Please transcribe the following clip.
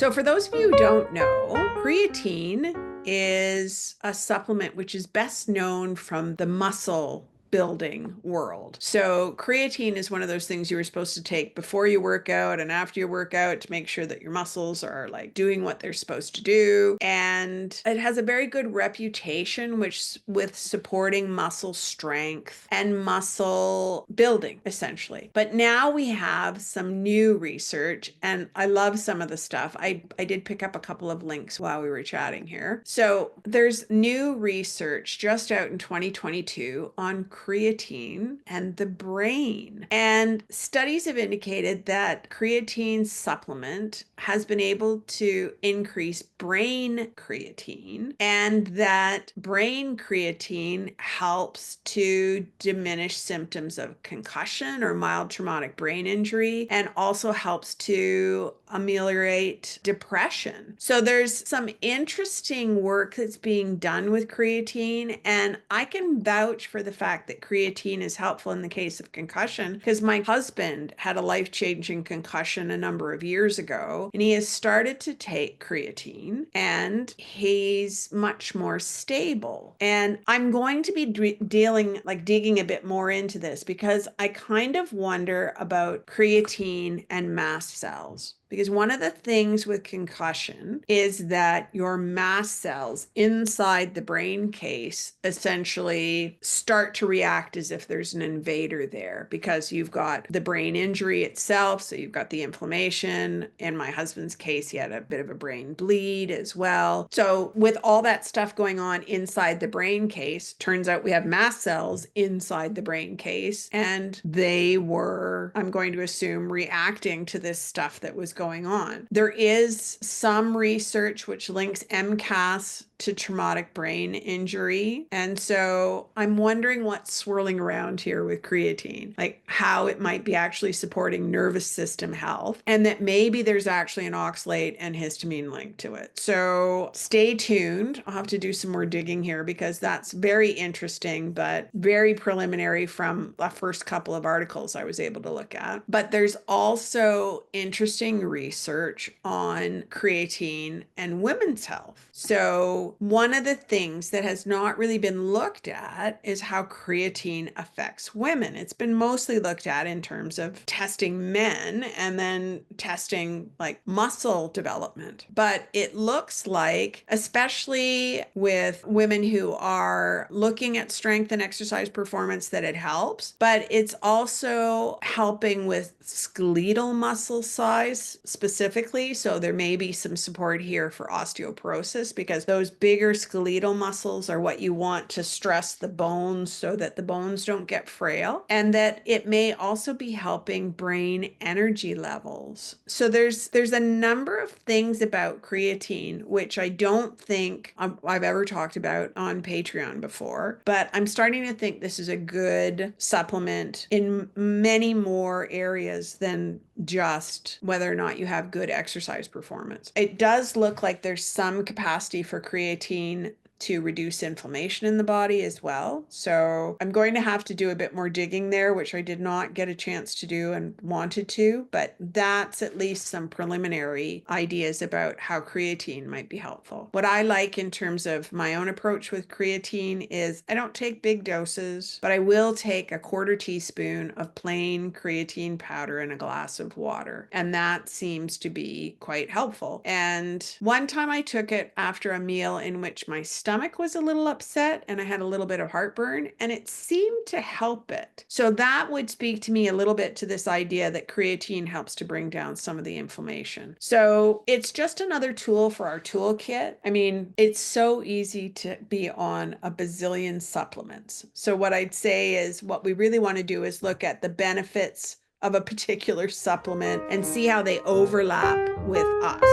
So for those of you who don't know, creatine is a supplement which is best known from the muscle building world. So creatine is one of those things you were supposed to take before you work out and after you work out to make sure that your muscles are like doing what they're supposed to do. And it has a very good reputation with supporting muscle strength and muscle building essentially. But now we have some new research and I love some of the stuff. I did pick up a couple of links while we were chatting here. So there's new research just out in 2022 on creatine and the brain. And studies have indicated that creatine supplement has been able to increase brain creatine, and that brain creatine helps to diminish symptoms of concussion or mild traumatic brain injury, and also helps to ameliorate depression. So there's some interesting work that's being done with creatine, and I can vouch for the fact that creatine is helpful in the case of concussion because my husband had a life-changing concussion a number of years ago, and he has started to take creatine and he's much more stable. And I'm going to be digging a bit more into this because I kind of wonder about creatine and mast cells. Because one of the things with concussion is that your mast cells inside the brain case essentially start to react as if there's an invader there because you've got the brain injury itself. So you've got the inflammation. In my husband's case, he had a bit of a brain bleed as well. So with all that stuff going on inside the brain case, turns out we have mast cells inside the brain case, and they were, I'm going to assume, reacting to this stuff that was going on. There is some research which links MCAS to traumatic brain injury. And so I'm wondering what's swirling around here with creatine, like how it might be actually supporting nervous system health, and that maybe there's actually an oxalate and histamine link to it. So stay tuned. I'll have to do some more digging here because that's very interesting, but very preliminary from the first couple of articles I was able to look at. But there's also interesting research on creatine and women's health. So one of the things that has not really been looked at is how creatine affects women. It's been mostly looked at in terms of testing men and then testing like muscle development. But it looks like, especially with women who are looking at strength and exercise performance, that it helps, but it's also helping with skeletal muscle size specifically. So there may be some support here for osteoporosis because those bigger skeletal muscles are what you want to stress the bones so that the bones don't get frail, and that it may also be helping brain energy levels. So there's a number of things about creatine which I don't think I've ever talked about on Patreon before, but I'm starting to think this is a good supplement in many more areas than just whether or not you have good exercise performance. It does look like there's some capacity for creatine to reduce inflammation in the body as well. So I'm going to have to do a bit more digging there, which I did not get a chance to do and wanted to, but that's at least some preliminary ideas about how creatine might be helpful. What I like in terms of my own approach with creatine is I don't take big doses, but I will take a quarter teaspoon of plain creatine powder in a glass of water. And that seems to be quite helpful. And one time I took it after a meal in which my stomach was a little upset and I had a little bit of heartburn, and it seemed to help it. So that would speak to me a little bit to this idea that creatine helps to bring down some of the inflammation. So it's just another tool for our toolkit. I mean, it's so easy to be on a bazillion supplements. So what I'd say is what we really want to do is look at the benefits of a particular supplement and see how they overlap with us.